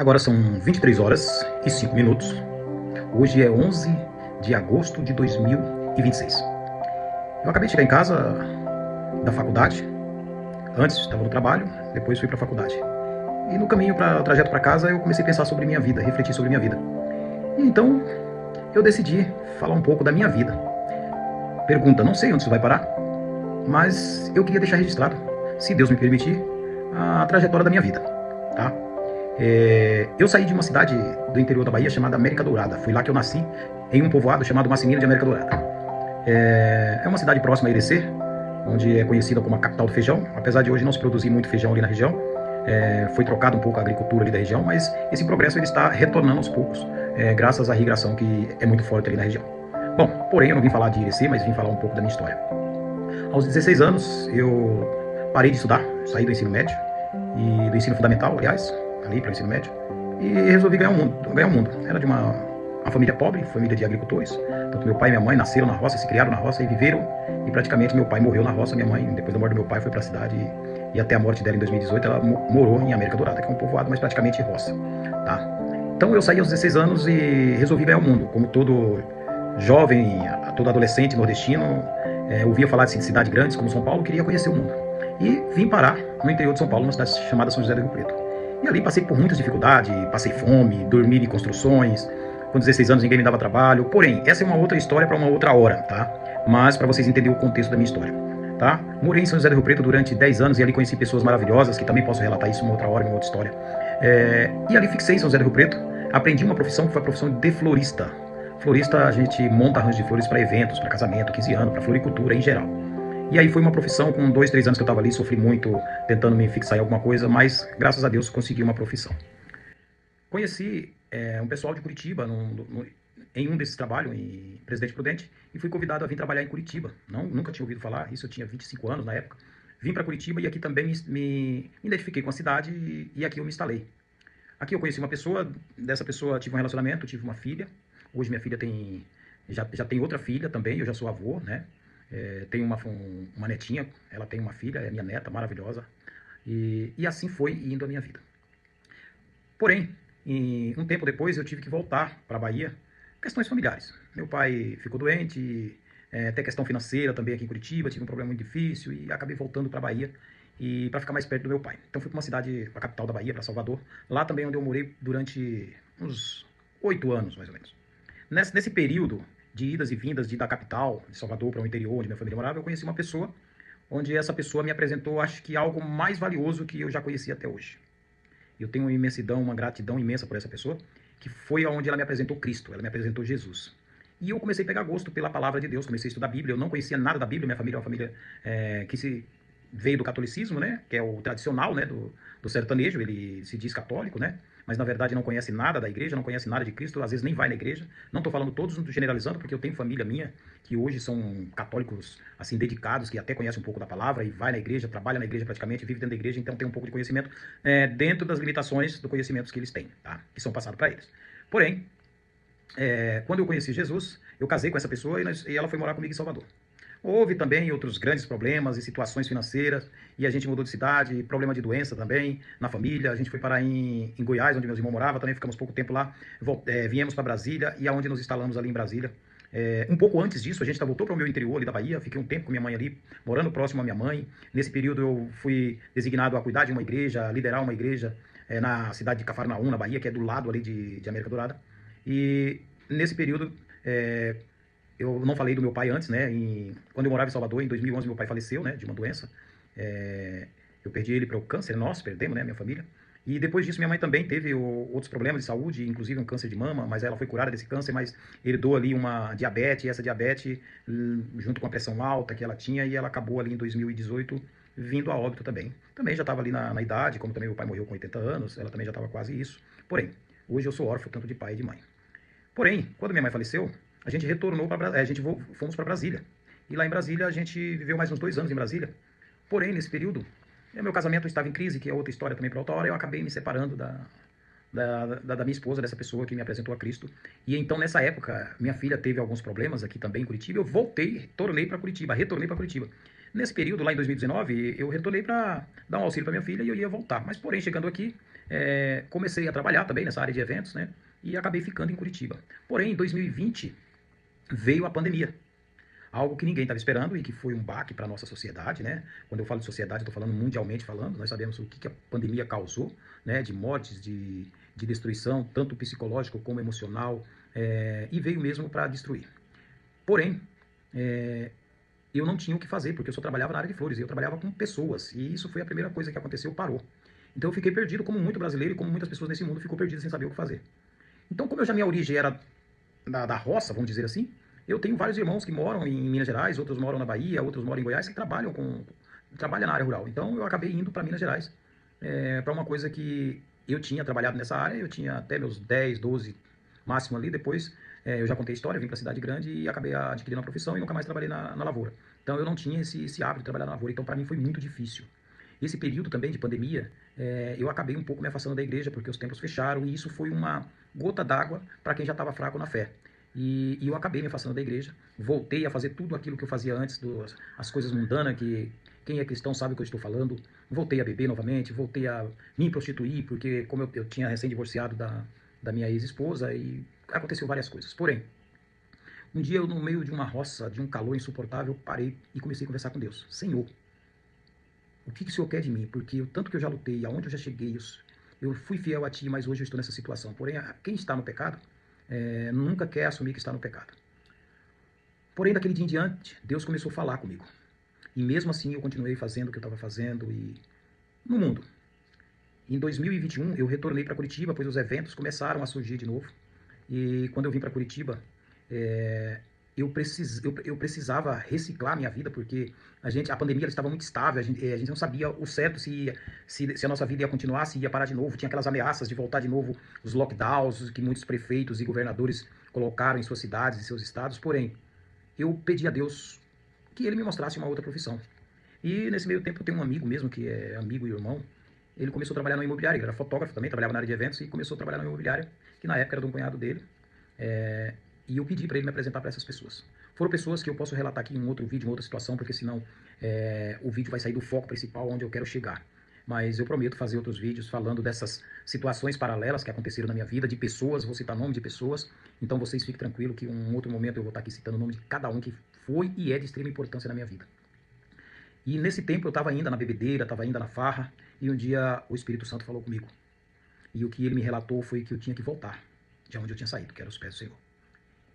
Agora são 23 horas e 5 minutos. Hoje é 11 de agosto de 2026. Eu acabei de chegar em casa da faculdade. Antes estava no trabalho, depois fui para a faculdade. E no caminho para o trajeto para casa eu comecei a pensar sobre minha vida, refletir sobre minha vida. E então eu decidi falar um pouco da minha vida. Pergunta, não sei onde isso vai parar, mas eu queria deixar registrado, se Deus me permitir, a trajetória da minha vida, tá? Eu saí de uma cidade do interior da Bahia chamada América Dourada. Foi lá que eu nasci, em um povoado chamado Massimina de América Dourada. É uma cidade próxima a Irecê, onde é conhecida como a capital do feijão. Apesar de hoje não se produzir muito feijão ali na região, foi trocado um pouco a agricultura ali da região, mas esse progresso ele está retornando aos poucos, graças à irrigação que é muito forte ali na região. Bom, porém eu não vim falar de Irecê, mas vim falar um pouco da minha história. Aos 16 anos eu parei de estudar, saí do ensino médio e do ensino fundamental, aliás, ali para o ensino médio, e resolvi ganhar o mundo. Era de uma família pobre, família de agricultores. Tanto meu pai e minha mãe nasceram na roça, se criaram na roça e viveram. E praticamente meu pai morreu na roça, minha mãe, depois da morte do meu pai, foi para a cidade e até a morte dela em 2018, ela morou em América Dourada, que é um povoado, mas praticamente roça, tá? Então eu saí aos 16 anos e resolvi ganhar o mundo. Como todo jovem, todo adolescente nordestino, ouvia falar de cidades grandes como São Paulo, queria conhecer o mundo. E vim parar no interior de São Paulo, numa cidade chamada São José do Rio Preto. E ali passei por muitas dificuldades, passei fome, dormi em construções. Com 16 anos ninguém me dava trabalho. Porém, essa é uma outra história para uma outra hora, tá? Mas para vocês entenderem o contexto da minha história, tá? Morei em São José do Rio Preto durante 10 anos e ali conheci pessoas maravilhosas, que também posso relatar isso uma outra hora, uma outra história. E ali fixei em São José do Rio Preto, aprendi uma profissão que foi a profissão de florista. Florista, a gente monta arranjos de flores para eventos, para casamento, 15 anos, para floricultura em geral. E aí foi uma profissão, com 2, 3 anos que eu estava ali, sofri muito tentando me fixar em alguma coisa, mas graças a Deus consegui uma profissão. Conheci um pessoal de Curitiba em um desses trabalhos, em Presidente Prudente, e fui convidado a vir trabalhar em Curitiba. Nunca tinha ouvido falar, isso eu tinha 25 anos na época. Vim para Curitiba e aqui também me identifiquei com a cidade e aqui eu me instalei. Aqui eu conheci uma pessoa, dessa pessoa tive um relacionamento, tive uma filha. Hoje minha filha já tem outra filha também, eu já sou avô, né? Tenho uma netinha, ela tem uma filha, é minha neta, maravilhosa. E assim foi indo a minha vida. Porém, um tempo depois eu tive que voltar para a Bahia, questões familiares. Meu pai ficou doente, até questão financeira também aqui em Curitiba, tive um problema muito difícil e acabei voltando para a Bahia e para ficar mais perto do meu pai. Então fui para uma cidade, para a capital da Bahia, para Salvador, lá também onde eu morei durante uns 8 anos, mais ou menos. Nesse período de idas e vindas da capital, de Salvador para o interior, onde minha família morava, eu conheci uma pessoa, onde essa pessoa me apresentou, acho que algo mais valioso que eu já conheci até hoje. Eu tenho uma imensidão, uma gratidão imensa por essa pessoa, que foi onde ela me apresentou Cristo, ela me apresentou Jesus. E eu comecei a pegar gosto pela palavra de Deus, comecei a estudar a Bíblia, eu não conhecia nada da Bíblia, minha família é uma família que veio do catolicismo, né, que é o tradicional, né, do sertanejo, ele se diz católico, né, mas na verdade não conhece nada da igreja, não conhece nada de Cristo, às vezes nem vai na igreja. Não estou falando todos, generalizando, porque eu tenho família minha que hoje são católicos assim dedicados, que até conhecem um pouco da palavra e vai na igreja, trabalha na igreja praticamente, vive dentro da igreja, então tem um pouco de conhecimento dentro das limitações do conhecimento que eles têm, tá? Que são passados para eles. Porém, quando eu conheci Jesus, eu casei com essa pessoa e ela foi morar comigo em Salvador. Houve também outros grandes problemas e situações financeiras, e a gente mudou de cidade, problema de doença também na família. A gente foi parar em Goiás, onde meus irmãos moravam, também ficamos pouco tempo lá. Viemos para Brasília, e aonde nos instalamos ali em Brasília. Um pouco antes disso, a gente voltou para o meu interior ali da Bahia, fiquei um tempo com minha mãe ali, morando próximo à minha mãe. Nesse período eu fui designado a cuidar de uma igreja, a liderar uma igreja na cidade de Cafarnaum, na Bahia, que é do lado ali de América Dourada. E nesse período, eu não falei do meu pai antes, né? Quando eu morava em Salvador, em 2011, meu pai faleceu, né? De uma doença. Eu perdi ele para o câncer, nós perdemos, né? Minha família. E depois disso, minha mãe também teve outros problemas de saúde, inclusive um câncer de mama, mas ela foi curada desse câncer, mas herdou ali uma diabetes, e essa diabetes, junto com a pressão alta que ela tinha, e ela acabou ali em 2018 vindo a óbito também. Também já estava ali na idade, como também meu pai morreu com 80 anos, ela também já estava quase isso. Porém, hoje eu sou órfão tanto de pai e de mãe. Porém, quando minha mãe faleceu, a gente retornou fomos para Brasília. E lá em Brasília a gente viveu mais uns 2 anos em Brasília. Porém, nesse período, meu casamento estava em crise, que é outra história também para outra hora, eu acabei me separando da minha esposa, dessa pessoa que me apresentou a Cristo. E então, nessa época, minha filha teve alguns problemas aqui também em Curitiba, eu retornei para Curitiba. Nesse período, lá em 2019, eu retornei para dar um auxílio para minha filha e eu ia voltar. Mas, porém, chegando aqui, comecei a trabalhar também nessa área de eventos, né? E acabei ficando em Curitiba. Porém, em 2020 veio a pandemia. Algo que ninguém estava esperando e que foi um baque para a nossa sociedade, né? Quando eu falo de sociedade, estou falando mundialmente falando. Nós sabemos o que a pandemia causou, né? De mortes, de destruição, tanto psicológico como emocional, e veio mesmo para destruir. Porém, eu não tinha o que fazer, porque eu só trabalhava na área de flores, e eu trabalhava com pessoas, e isso foi a primeira coisa que aconteceu, parou. Então eu fiquei perdido, como muito brasileiro e como muitas pessoas nesse mundo ficou perdido sem saber o que fazer. Então, como minha origem era da roça, vamos dizer assim, eu tenho vários irmãos que moram em Minas Gerais, outros moram na Bahia, outros moram em Goiás, que trabalham na área rural. Então eu acabei indo para Minas Gerais, para uma coisa que eu tinha trabalhado nessa área, eu tinha até meus 10, 12 máximo ali, depois eu já contei a história, vim para a cidade grande e acabei adquirindo a profissão e nunca mais trabalhei na lavoura. Então eu não tinha esse hábito de trabalhar na lavoura, então para mim foi muito difícil. Esse período também de pandemia, eu acabei um pouco me afastando da igreja, porque os templos fecharam, e isso foi uma gota d'água para quem já estava fraco na fé. E eu acabei me afastando da igreja, voltei a fazer tudo aquilo que eu fazia antes, as coisas mundanas, que quem é cristão sabe o que eu estou falando. Voltei a beber novamente, voltei a me prostituir, porque como eu tinha recém-divorciado da minha ex-esposa, e aconteceu várias coisas. Porém, um dia eu, no meio de uma roça, de um calor insuportável, parei e comecei a conversar com Deus. Senhor, o que o Senhor quer de mim? Porque o tanto que eu já lutei, aonde eu já cheguei, eu fui fiel a Ti, mas hoje eu estou nessa situação. Porém, quem está no pecado, nunca quer assumir que está no pecado. Porém, daquele dia em diante, Deus começou a falar comigo. E mesmo assim, eu continuei fazendo o que eu estava fazendo no mundo. Em 2021, eu retornei para Curitiba, pois os eventos começaram a surgir de novo. E quando eu vim para Curitiba, eu precisava reciclar minha vida, porque a pandemia estava muito estável, a gente não sabia o certo se a nossa vida ia continuar, se ia parar de novo. Tinha aquelas ameaças de voltar de novo, os lockdowns que muitos prefeitos e governadores colocaram em suas cidades, em seus estados. Porém, eu pedi a Deus que ele me mostrasse uma outra profissão. E nesse meio tempo eu tenho um amigo mesmo, que é amigo e irmão. Ele começou a trabalhar na imobiliária, ele era fotógrafo também, trabalhava na área de eventos, e começou a trabalhar na imobiliária, que na época era de um cunhado dele. E eu pedi para ele me apresentar para essas pessoas. Foram pessoas que eu posso relatar aqui em um outro vídeo, em outra situação, porque senão o vídeo vai sair do foco principal onde eu quero chegar. Mas eu prometo fazer outros vídeos falando dessas situações paralelas que aconteceram na minha vida, de pessoas, vou citar nome de pessoas. Então vocês fiquem tranquilos que em um outro momento eu vou estar aqui citando o nome de cada um que foi e é de extrema importância na minha vida. E nesse tempo eu estava ainda na bebedeira, estava ainda na farra, e um dia o Espírito Santo falou comigo. E o que ele me relatou foi que eu tinha que voltar de onde eu tinha saído, que era os pés do Senhor.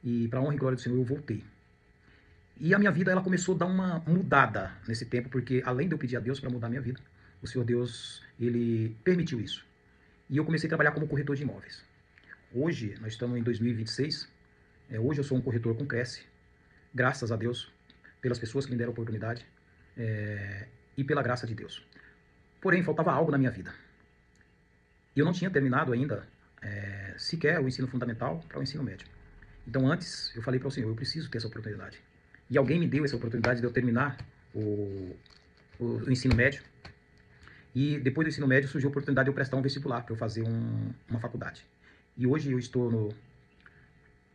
E para a honra e glória do Senhor eu voltei. E a minha vida ela começou a dar uma mudada nesse tempo, porque além de eu pedir a Deus para mudar a minha vida, o Senhor Deus, ele permitiu isso. E eu comecei a trabalhar como corretor de imóveis. Hoje, nós estamos em 2026, hoje eu sou um corretor com Cresce, graças a Deus, pelas pessoas que me deram a oportunidade, e pela graça de Deus. Porém, faltava algo na minha vida. Eu não tinha terminado ainda sequer o ensino fundamental para o ensino médio. Então antes eu falei para o Senhor, eu preciso ter essa oportunidade. E alguém me deu essa oportunidade de eu terminar o ensino médio. E depois do ensino médio surgiu a oportunidade de eu prestar um vestibular para eu fazer uma faculdade. E hoje eu estou no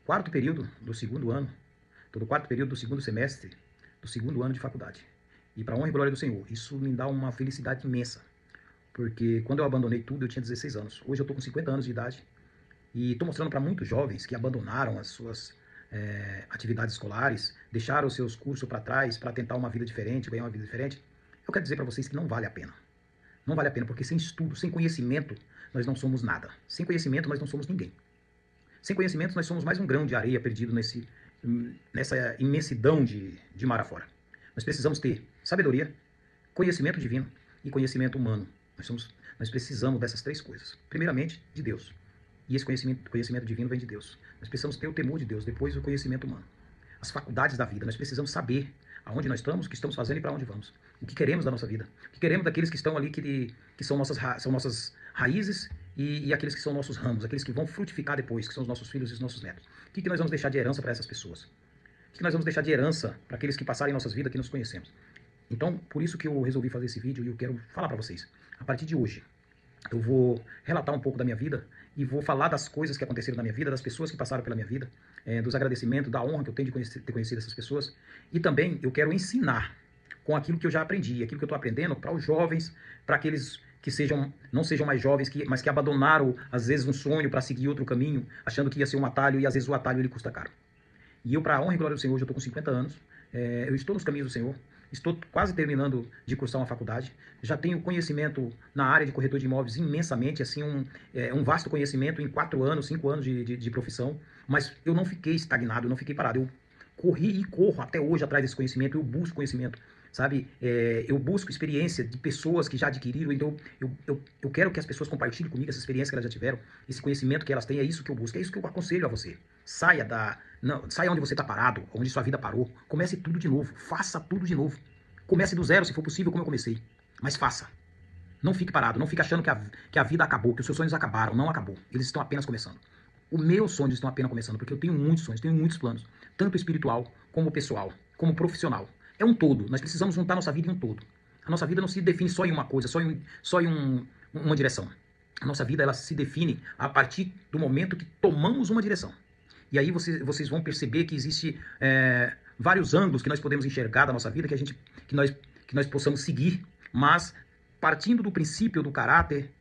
quarto período do segundo ano, estou no quarto período do segundo semestre do segundo ano de faculdade. E para a honra e glória do Senhor, isso me dá uma felicidade imensa. Porque quando eu abandonei tudo, eu tinha 16 anos. Hoje eu estou com 50 anos de idade. E estou mostrando para muitos jovens que abandonaram as suas atividades escolares, deixaram os seus cursos para trás para tentar uma vida diferente, ganhar uma vida diferente. Eu quero dizer para vocês que não vale a pena. Não vale a pena, porque sem estudo, sem conhecimento, nós não somos nada. Sem conhecimento, nós não somos ninguém. Sem conhecimento, nós somos mais um grão de areia perdido nessa imensidão de mar afora. Nós precisamos ter sabedoria, conhecimento divino e conhecimento humano. Nós precisamos dessas três coisas. Primeiramente, de Deus. E esse conhecimento divino vem de Deus. Nós precisamos ter o temor de Deus, depois o conhecimento humano. As faculdades da vida, nós precisamos saber aonde nós estamos, o que estamos fazendo e para onde vamos. O que queremos da nossa vida. O que queremos daqueles que estão ali, que são nossas raízes e aqueles que são nossos ramos, aqueles que vão frutificar depois, que são os nossos filhos e os nossos netos. O que nós vamos deixar de herança para essas pessoas? O que nós vamos deixar de herança para aqueles que passaram em nossas vidas, que nos conhecemos? Então, por isso que eu resolvi fazer esse vídeo e eu quero falar para vocês. A partir de hoje, eu vou relatar um pouco da minha vida e vou falar das coisas que aconteceram na minha vida, das pessoas que passaram pela minha vida, dos agradecimentos, da honra que eu tenho de ter conhecido essas pessoas. E também eu quero ensinar com aquilo que eu já aprendi, aquilo que eu estou aprendendo para os jovens, para aqueles que não sejam mais jovens, mas que abandonaram, às vezes, um sonho para seguir outro caminho, achando que ia ser um atalho, e às vezes o atalho ele custa caro. E eu, para a honra e glória do Senhor, hoje eu estou com 50 anos, eu estou nos caminhos do Senhor, estou quase terminando de cursar uma faculdade, já tenho conhecimento na área de corretor de imóveis imensamente, assim, um vasto conhecimento em 4 anos, 5 anos de profissão, mas eu não fiquei estagnado, eu não fiquei parado, eu corri e corro até hoje atrás desse conhecimento, eu busco conhecimento, sabe? Eu busco experiência de pessoas que já adquiriram, então eu quero que as pessoas compartilhem comigo essa experiência que elas já tiveram, esse conhecimento que elas têm, é isso que eu busco, é isso que eu aconselho a você. Saia onde você está parado, onde sua vida parou, comece tudo de novo, faça tudo de novo. Comece do zero, se for possível, como eu comecei, mas faça. Não fique parado, não fique achando que a vida acabou, que os seus sonhos acabaram, não acabou, eles estão apenas começando. Os meus sonhos estão apenas começando, porque eu tenho muitos sonhos, tenho muitos planos, tanto espiritual, como pessoal, como profissional. É um todo, nós precisamos juntar nossa vida em um todo. A nossa vida não se define só em uma coisa, só em uma direção. A nossa vida ela se define a partir do momento que tomamos uma direção. E aí vocês vão perceber que existe vários ângulos que nós podemos enxergar da nossa vida, que nós possamos seguir, mas partindo do princípio do caráter,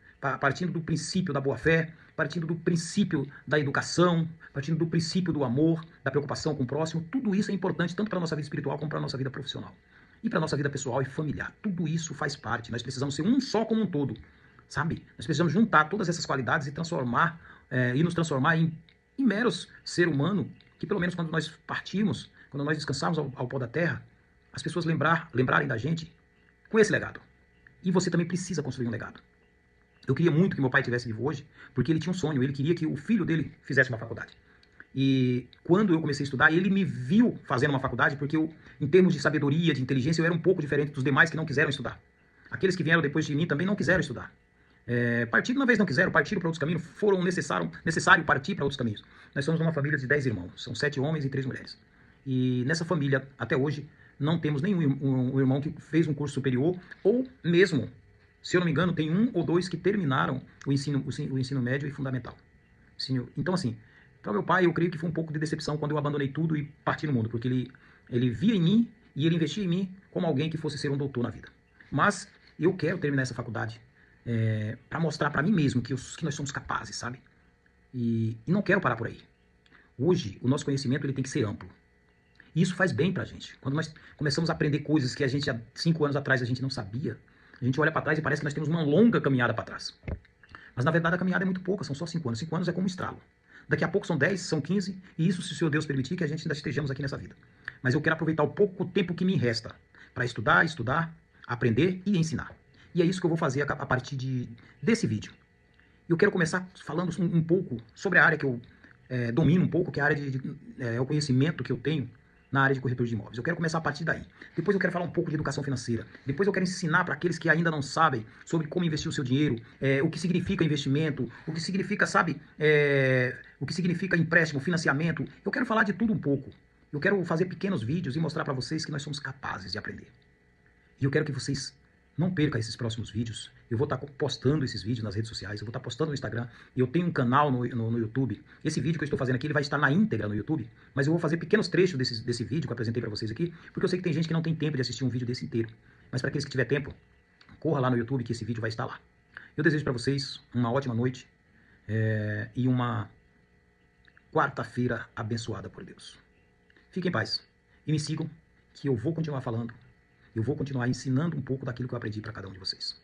partindo do princípio da boa-fé, partindo do princípio da educação, partindo do princípio do amor, da preocupação com o próximo, tudo isso é importante tanto para a nossa vida espiritual como para a nossa vida profissional. E para a nossa vida pessoal e familiar. Tudo isso faz parte. Nós precisamos ser um só como um todo, sabe? Nós precisamos juntar todas essas qualidades e nos transformar em meros ser humano, que pelo menos quando nós partirmos, quando nós descansarmos ao pó da terra, as pessoas lembrarem da gente com esse legado. E você também precisa construir um legado. Eu queria muito que meu pai estivesse vivo hoje, porque ele tinha um sonho, ele queria que o filho dele fizesse uma faculdade. E quando eu comecei a estudar, ele me viu fazendo uma faculdade, porque em termos de sabedoria, de inteligência, eu era um pouco diferente dos demais que não quiseram estudar. Aqueles que vieram depois de mim também não quiseram estudar. Partiram uma vez não quiseram, partiram para outros caminhos, foram necessário partir para outros caminhos. Nós somos uma família de 10 irmãos, são 7 homens e 3 mulheres. E nessa família, até hoje, não temos nenhum um irmão que fez um curso superior, ou mesmo, se eu não me engano, tem 1 ou 2 que terminaram o ensino médio e fundamental. Então, assim, para meu pai, eu creio que foi um pouco de decepção quando eu abandonei tudo e parti no mundo, porque ele via em mim e ele investia em mim como alguém que fosse ser um doutor na vida. Mas eu quero terminar essa faculdade para mostrar para mim mesmo que nós somos capazes, sabe? E não quero parar por aí. Hoje, o nosso conhecimento ele tem que ser amplo. E isso faz bem pra gente. Quando nós começamos a aprender coisas que a gente há 5 anos atrás a gente não sabia, a gente olha para trás e parece que nós temos uma longa caminhada para trás. Mas na verdade a caminhada é muito pouca, são só 5 anos. 5 anos é como um estralo. Daqui a pouco são 10, são 15, e isso se o Senhor Deus permitir que a gente ainda estejamos aqui nessa vida. Mas eu quero aproveitar o pouco tempo que me resta para estudar, aprender e ensinar. E é isso que eu vou fazer a partir desse vídeo. Eu quero começar falando um pouco sobre a área que eu domino um pouco, que é a área é o conhecimento que eu tenho na área de corretor de imóveis. Eu quero começar a partir daí. Depois eu quero falar um pouco de educação financeira. Depois eu quero ensinar para aqueles que ainda não sabem sobre como investir o seu dinheiro, o que significa investimento, o que significa, sabe, o que significa empréstimo, financiamento. Eu quero falar de tudo um pouco. Eu quero fazer pequenos vídeos e mostrar para vocês que nós somos capazes de aprender. E eu quero que vocês não percam esses próximos vídeos. Eu vou estar postando esses vídeos nas redes sociais, eu vou estar postando no Instagram. Eu tenho um canal no YouTube. Esse vídeo que eu estou fazendo aqui, ele vai estar na íntegra no YouTube. Mas eu vou fazer pequenos trechos desse vídeo que eu apresentei para vocês aqui, porque eu sei que tem gente que não tem tempo de assistir um vídeo desse inteiro. Mas para aqueles que tiver tempo, corra lá no YouTube que esse vídeo vai estar lá. Eu desejo para vocês uma ótima noite e uma quarta-feira abençoada por Deus. Fiquem em paz e me sigam, que eu vou continuar falando. Eu vou continuar ensinando um pouco daquilo que eu aprendi para cada um de vocês.